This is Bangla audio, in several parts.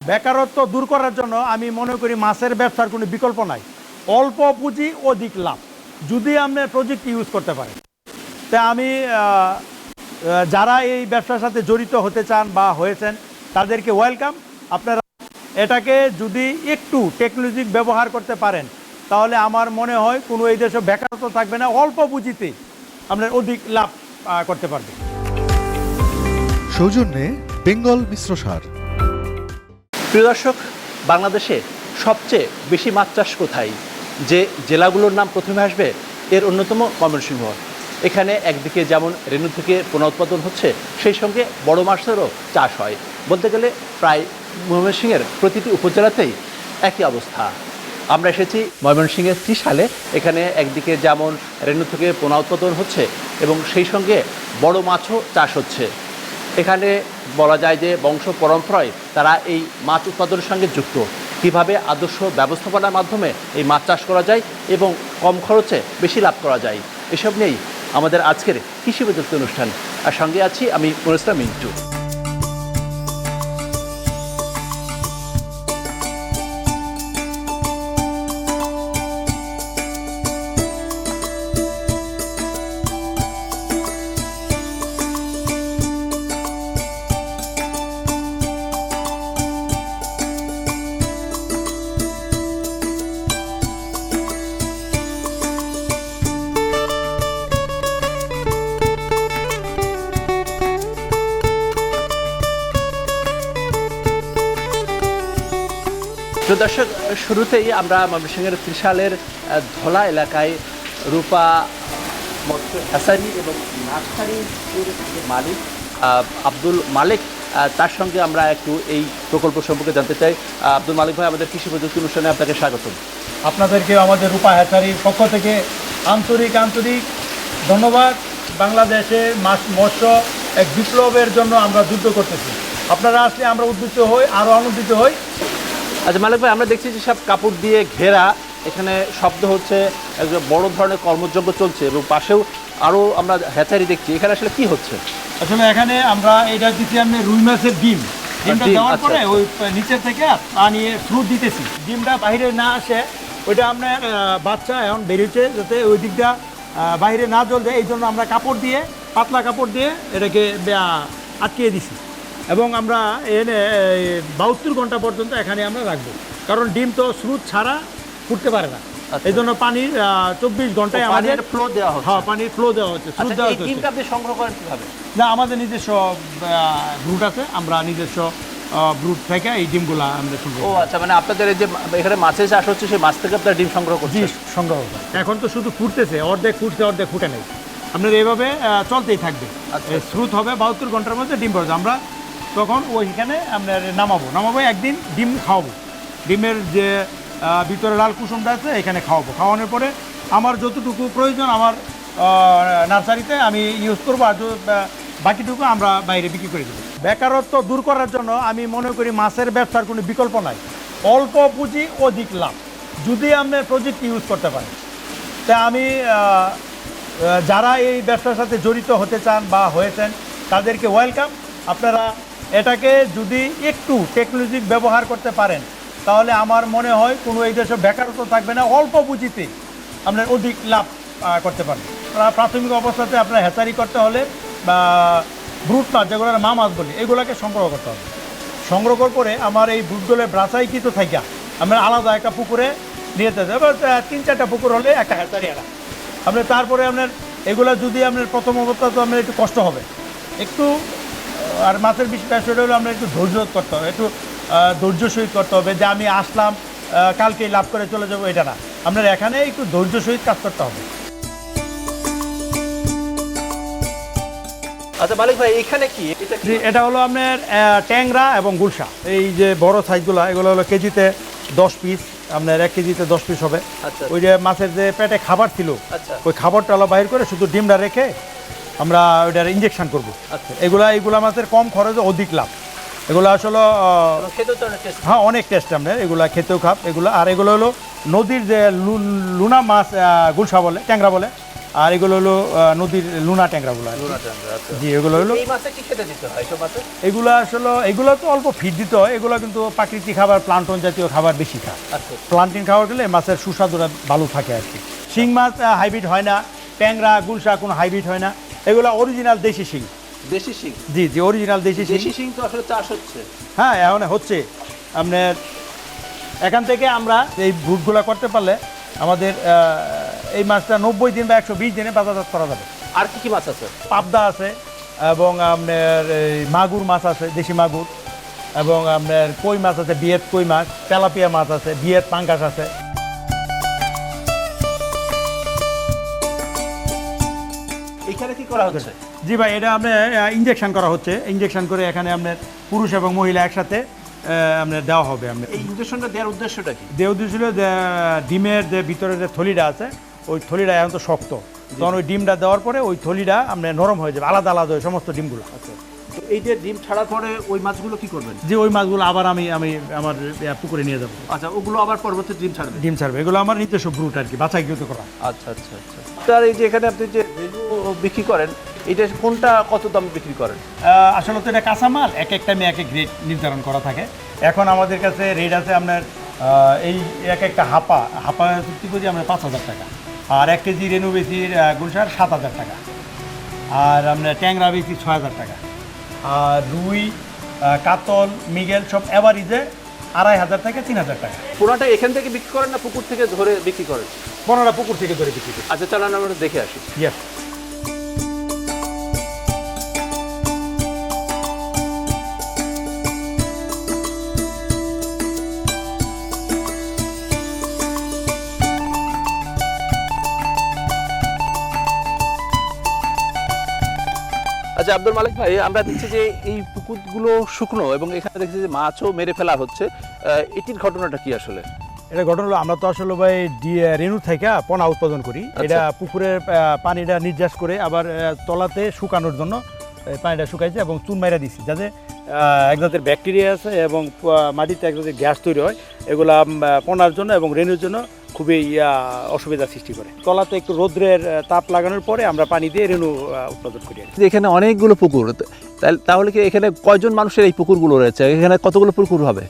বেকারত্ব দূর করার জন্য আমি মনে করি মাছের ব্যবসার কোনো বিকল্প নাই। অল্প পুঁজি অধিক লাভ যদি আপনি প্রযুক্তি ইউজ করতে পারেন। তা আমি যারা এই ব্যবসার সাথে জড়িত হতে চান বা হয়েছেন তাদেরকে ওয়েলকাম। আপনারা এটাকে যদি একটু টেকনোলজি ব্যবহার করতে পারেন তাহলে আমার মনে হয় কোনো এই দেশে বেকারত্ব থাকবে না, অল্প পুঁজিতে আপনার অধিক লাভ করতে পারবে। সৌজন্যে বেঙ্গল মিশ্র সার। প্রিয় দর্শক, বাংলাদেশে সবচেয়ে বেশি মাছ চাষ কোথায়? যে জেলাগুলোর নাম প্রথমে আসবে এর অন্যতম ময়মনসিংহ। এখানে একদিকে যেমন রেণু থেকে পোনা উৎপাদন হচ্ছে, সেই সঙ্গে বড় মাছেরও চাষ হয়। বলতে গেলে প্রায় ময়মনসিংহের প্রতিটি উপজেলাতেই একই অবস্থা। আমরা এসেছি ময়মনসিংহের ত্রিশালে। এখানে একদিকে যেমন রেণু থেকে পোনা উৎপাদন হচ্ছে এবং সেই সঙ্গে বড় মাছও চাষ হচ্ছে। এখানে বলা যায় যে বংশ পরম্পরায় তারা এই মাছ উৎপাদনের সঙ্গে যুক্ত। কীভাবে আদর্শ ব্যবস্থাপনার মাধ্যমে এই মাছ চাষ করা যায় এবং কম খরচে বেশি লাভ করা যায়, এসব নিয়েই আমাদের আজকের কৃষি প্রযুক্তি অনুষ্ঠান। আর সঙ্গে আছি আমি মনুসলাম মিন্টু। দর্শক, শুরুতেই আমরা ময়মনসিংহের ত্রিশালের ধলা এলাকায় রূপা মৎস্য হ্যাচারি এবং নার্সারির মালিক আব্দুল মালিক, তার সঙ্গে আমরা একটু এই প্রকল্প সম্পর্কে জানতে চাই। আব্দুল মালিক ভাই, আমাদের কৃষি প্রযুক্তি অনুষ্ঠানে আপনাকে স্বাগতম। আপনাদেরকে আমাদের রূপা হ্যাচারির পক্ষ থেকে আন্তরিক ধন্যবাদ। বাংলাদেশে মাছ মৎস্য এক বিপ্লবের জন্য আমরা যুদ্ধ করতেছি। আপনারা আসলে আমরা উদ্বুদ্ধ হই, আরও আনন্দিত হই। আচ্ছা মালিক ভাই, আমরা দেখছি যে সব কাপড় দিয়ে ঘেরা, এখানে শব্দ হচ্ছে, একজন বড় ধরনের কর্মযজ্ঞ চলছে এবং পাশেও আরও আমরা হ্যাচারি দেখছি। এখানে আসলে কি হচ্ছে? আসলে এখানে আমরা এটা দিচ্ছি আপনি রুই মাছের ডিমটা দেওয়ার পরে ওই নিচের থেকে পানি ফ্রুট দিতেছি। ডিমটা বাইরে না আসে, ওইটা আপনার বাচ্চা এখন বেরিয়েছে যাতে ওই দিকটা বাইরে না জল যায়, এই জন্য আমরা কাপড় দিয়ে, পাতলা কাপড় দিয়ে এটাকে আটকিয়ে দিছি। এবং আমরা এনে 72 ঘন্টা পর্যন্ত এখানে আমরা রাখবো, কারণ ডিম তো স্রোত ছাড়া ফুটতে পারে না। এই জন্য পানির 24 ঘন্টায় আমাদের ফ্লো দেওয়া হচ্ছে। হ্যাঁ, পানির ফ্লো দেওয়া হচ্ছে, স্রোত দেওয়া হচ্ছে। ডিমটা আপনি সংগ্রহ করেন কিভাবে? না, আমাদের নিজস্ব ব্রুট আছে, আমরা নিজস্ব ব্রুট থেকে এই ডিমগুলো আমরা সংগ্রহ করি। ও আচ্ছা, মানে আপনাদের এই যে এখানে মাছের চাষ হচ্ছে, সেই মাছ থেকে আপনারা ডিম সংগ্রহ করছেন? সংগ্রহ করে। এখন তো শুধু ফুটতেছে, অর্ধেক ফুটছে অর্ধেক ফুটে নেই। আপনার এইভাবে চলতেই থাকবে। স্রোত হবে 72 ঘন্টার মধ্যে ডিম পড়বে। আমরা তখন ওইখানে আপনার নামাবো একদিন ডিম খাওয়াবো। ডিমের যে ভিতরে লাল কুসুমটা আছে এখানে খাওয়াবো। খাওয়ানোর পরে আমার যতটুকু প্রয়োজন আমার নার্সারিতে আমি ইউজ করবো, আর বাকিটুকু আমরা বাইরে বিক্রি করে দেবো। বেকারত্ব দূর করার জন্য আমি মনে করি মাছের ব্যবসার কোনো বিকল্প নাই। অল্প পুঁজি অধিক লাভ যদি আপনার প্রযুক্তি ইউজ করতে পারেন। তাই আমি যারা এই ব্যবসার সাথে জড়িত হতে চান বা হয়েছেন তাদেরকে ওয়েলকাম। আপনারা এটাকে যদি একটু টেকনোলজি ব্যবহার করতে পারেন তাহলে আমার মনে হয় কোনো এই দেশে বেকারত্ব থাকবে না, অল্প পুঁজিতে আপনার অধিক লাভ করতে পারবেন। প্রাথমিক অবস্থাতে আপনার হ্যাচারি করতে হলে বা ব্রুট মাছ, যেগুলো মা মাছ বলি, এগুলোকে সংগ্রহ করতে হবে। সংগ্রহ করার পরে আমার এই ব্রুটগুলো ব্রাসাইকৃত থাকা আমরা আলাদা একটা পুকুরে নিয়ে যেতে হবে। 3-4টা পুকুর হলে একটা হ্যাচারি আনা আপনার। তারপরে আপনার এগুলো যদি আপনার প্রথম অবস্থা তো আপনার একটু কষ্ট হবে একটু, আর মাছের বিষয়টা হলো আমরা একটু ধৈর্য করতে হবে, একটু ধৈর্য সহিত করতে হবে। যে আমি আসলাম কালকেই লাভ করে চলে যাবো, এটা না। আপনার এখানে একটু ধৈর্য সহিত কাজ করতে হবে। আচ্ছা মালিক ভাই, এখানে কি এটা হলো আপনার ট্যাংরা এবং গুলশা। এই যে বড় সাইজগুলো, এগুলো হলো কেজিতে 10 পিস, আপনার 1 কেজিতে 10 পিস হবে। ওই যে মাছের যে পেটে খাবার ছিল, ওই খাবারটা হলো বাইর করে শুধু ডিমটা রেখে আমরা ওইটার ইঞ্জেকশন করবো। এগুলা মাছের কম খরচে অধিক লাভ। এগুলো আসলে হ্যাঁ অনেক টেস্ট আপনার, এগুলা খেতেও খাব এগুলো। আর এগুলো হলো নদীর যে লুনা মাছ, গুলশা বলে, ট্যাংরা বলে, আর এগুলো হলো নদীর লুনা ট্যাংরাগুলো আর কি। জি এগুলো হলো এই মাছে কি খেতে দিতে হয় এসব মাছে? এগুলো আসলে এগুলো তো অল্প ফিড দিতে হয়, এগুলো কিন্তু প্রাকৃতিক খাবার প্লান্টন জাতীয় খাবার বেশি খায়। আচ্ছা প্লান্টিন খাবার গেলে মাছের সুস্বাদুটা ভালো থাকে আর কি। শিং মাছ হাইব্রিড হয় না, ট্যাংরা গুলশা কোনো হাইব্রিড হয় না, এগুলো অরিজিনাল দেশি শিং। দেশি শিং? জি জি অরিজিনাল দেশি শিং। দেশি শিং তো আসলে চাষ হচ্ছে। হ্যাঁ এখন হচ্ছে আপনার এখান থেকে আমরা এই ভুটগুলো করতে পারলে আমাদের এই মাছটা 90 দিন বা 120 দিনে বাজারজাত করা যাবে। আর কি কি মাছ আছে? পাবদা আছে এবং আপনার এই মাগুর মাছ আছে, দেশি মাগুর, এবং আপনার কই মাছ আছে, বিয়েত কই মাছ, তেলাপিয়া মাছ আছে, বিয়েত পাঙ্গাস আছে। এখানে কি করা হচ্ছে? জি ভাই এটা আপনার ইনজেকশন করা হচ্ছে, ইনজেকশন করে এখানে আপনার পুরুষ এবং মহিলা একসাথে আপনার দেওয়া হবে। আপনার এই ইনজেকশনটা দেওয়ার উদ্দেশ্যটা কি? দেহ ছিল যে ডিমের যে ভিতরে যে থলিটা আছে ওই থলিটা এখন তো শক্ত, তখন ওই ডিমটা দেওয়ার পরে ওই থলিটা আপনার নরম হয়ে যাবে, আলাদা আলাদা হয়ে সমস্ত ডিমগুলো। আচ্ছা, তো এই যে ডিম ছাড়ার পরে ওই মাছগুলো কি করবেন? যে ওই মাছগুলো আবার আমি আমার পুকুরে নিয়ে যাবো। আচ্ছা, ওগুলো আবার পরবর্তী ডিম ছাড়বে? ডিম ছাড়বে, এগুলো আমার নিজস্ব ব্রুট আর কি, বাছাইকৃত করা। আচ্ছা আচ্ছা আচ্ছা। তার এই যে এখানে আপনি যে রেনু বিক্রি করেন, এটা কোনটা কত দামে বিক্রি করেন? আসলে তো এটা কাঁচামাল, এক এক টাইমে এক এক রেট নির্ধারণ করা থাকে। এখন আমাদের কাছে রেট আছে আপনার এই এক একটা হাপা চুক্তি করি আমরা 5,000 টাকা, আর 1 কেজি রেনু বেশির গুলশার 7,000 টাকা, আর আপনার ট্যাংরা বেশি 6,000 টাকা, আর রুই কাতল মিগেল সব অ্যাভারেজে 2,500 থেকে 3,000 টাকা। পুরাটা এখান থেকে বিক্রি করেন না পুকুর থেকে ধরে বিক্রি করেন? 15টা পুকুর থেকে ধরে বিক্রি করি। আচ্ছা, চলেন আমরা দেখে আসি। ইয়েস। আচ্ছা আব্দুল মালিক ভাই, আমরা দেখছি যে এই পুকুরগুলো শুকনো এবং এখানে দেখছি যে মাছও মেরে ফেলা হচ্ছে, এটির ঘটনাটা কি আসলে? এটা ঘটনা হলো আমরা তো আসলে ভাই রেণু থেকে পোনা উৎপাদন করি। এটা পুকুরের পানিটা নির্যাস করে আবার তলাতে শুকানোর জন্য পানিটা শুকাইছে এবং চুন মাইরা দিচ্ছি, যাতে এক জাতের ব্যাকটেরিয়া আছে এবং মাটিতে এক জাতের গ্যাস তৈরি হয়, এগুলা পোনার জন্য এবং রেণুর জন্য খুবই অসুবিধার সৃষ্টি করে। তলাতে একটু রৌদ্রের তাপ লাগানোর পরে আমরা পানি দিয়ে রেণু উৎপাদন করি। এখানে অনেকগুলো পুকুর, তাহলে কি এখানে কয়জন মানুষের এই পুকুরগুলো রয়েছে? এখানে কতগুলো পুকুর হবে?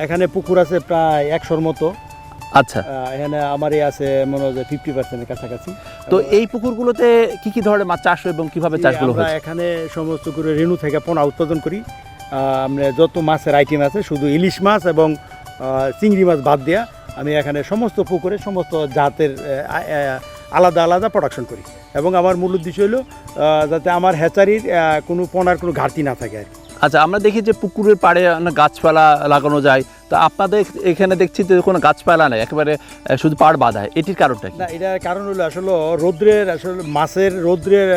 এখানে পুকুর আছে প্রায় 100-র মতো। আচ্ছা, এখানে আমারই আছে মনে হয় 50%-এর কাছাকাছি। তো এই পুকুরগুলোতে কি কি ধরনের মাছ চাষ হয় এবং কিভাবে চাষগুলো হয়? এখানে সমস্ত করে রেণু থেকে পোনা উৎপাদন করি। আমরা যত মাছের আইটেম আছে শুধু ইলিশ মাছ এবং চিংড়ি মাছ বাদ দিয়া আমি এখানে সমস্ত পুকুরে সমস্ত জাতের আলাদা আলাদা প্রোডাকশন করি, এবং আমার মূল উদ্দেশ্য হলো যাতে আমার হ্যাচারির কোনো পোনার কোনো ঘাটতি না থাকে আর কি। আচ্ছা, আমরা দেখি যে পুকুরের পাড়ে গাছপালা লাগানো যায়, তো আপনাদের এখানে দেখছি যে কোনো গাছপালা নেই, একেবারে শুধু পাড় বাঁধা, এটির কারণটা কি? না, এটার কারণ হলো আসলে রৌদ্রের, আসলে মাছের রৌদ্রের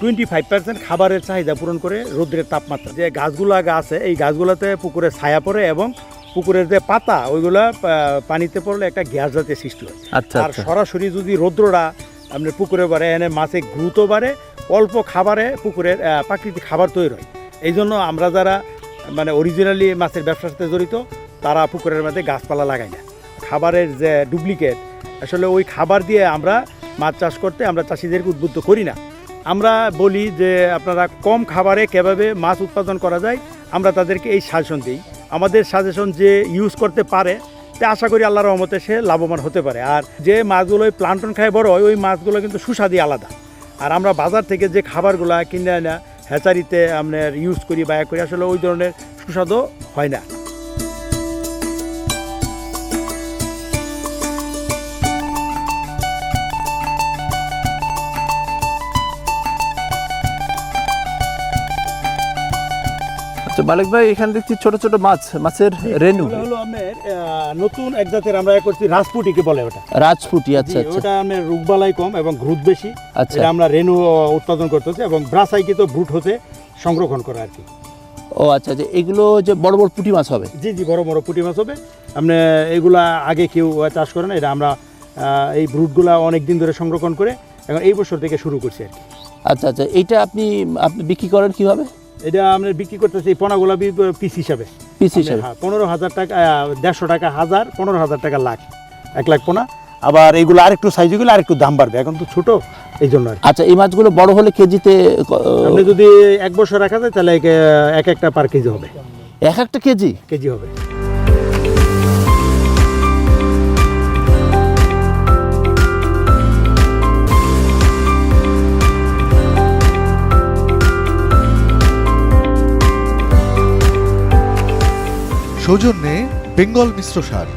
25% খাবারের চাহিদা পূরণ করে রৌদ্রের তাপমাত্রা। যে গাছগুলো আছে এই গাছগুলোতে পুকুরে ছায়া পড়ে এবং পুকুরের যে পাতা ওইগুলা পানিতে পড়লে একটা গ্যাস জাতীয় সৃষ্টি হয়। আচ্ছা, আর সরাসরি যদি রৌদ্রটা আপনার পুকুরে বাড়ে, এনে মাছে দ্রুত বাড়ে, অল্প খাবারে পুকুরের প্রাকৃতিক খাবার তৈরি হয়। এই জন্য আমরা যারা মানে অরিজিনালি মাছের ব্যবসার সাথে জড়িত তারা পুকুরের মধ্যে গাছপালা লাগাই না। খাবারের যে ডুপ্লিকেট, আসলে ওই খাবার দিয়ে আমরা মাছ চাষ করতে আমরা চাষিদেরকে উদ্বুদ্ধ করি না। আমরা বলি যে আপনারা কম খাবারে কীভাবে মাছ উৎপাদন করা যায়, আমরা তাদেরকে এই সাজেশন দিই। আমাদের সাজেশন যে ইউজ করতে পারে তে আশা করি আল্লাহর রহমতে সে লাভবান হতে পারে। আর যে মাছগুলো ওই প্লান্টন খায় বড় হয়, ওই মাছগুলো কিন্তু সুস্বাদু আলাদা। আর আমরা বাজার থেকে যে খাবারগুলো কিনে আনা হ্যাচারিতে আপনার ইউজ করি বা করি, আসলে ওই ধরনের সুস্বাদু হয় না। মালিক ভাই, এখানে দেখছি ছোট ছোট মাছের রেনু। হলো আপনার নতুন এক জাতের আমরা করছি রাজপুটিকে বলে, ওটা রাজপুটি। আচ্ছা আচ্ছা, ওটা আপনার রোগবালাই কম এবং ঘ্রুত বেশি। আচ্ছা, এটা আমরা রেনু উৎপাদন করতেছি এবং ব্রাসাইকৃত ব্রুট হতে সংরক্ষণ করা আর কি। ও আচ্ছা, যে এগুলো যে বড় বড় পুঁটি মাছ হবে? জি জি, বড় বড় পুঁটি মাছ হবে। আপনি এগুলা আগে কেউ চাষ করে না, এটা আমরা এই ব্রুটগুলা অনেক দিন ধরে সংরক্ষণ করে এখন এই বছর থেকে শুরু করছি আর কি। আচ্ছা আচ্ছা, এইটা আপনি বিক্রি করেন কিভাবে? এটা আমরা বিক্রি করতেছি এই পোনাগুলা পিস হিসাবে। 15,000 টাকা, 1,500 টাকা হাজার, 15,000 টাকা লাখ, 1 লাখ পোনা। আবার এইগুলো আরেকটু সাইজ হলে আরেকটু দাম বাড়বে, এখন তো ছোট এই জন্য আর কি। আচ্ছা, এই মাছগুলো বড় হলে কেজিতে আপনি যদি 1 বছর রাখা যায় তাহলে এক একটা পার কেজি হবে, এক একটা কেজি হবে। সৌজন্যে বেঙ্গল মিশ্র সার।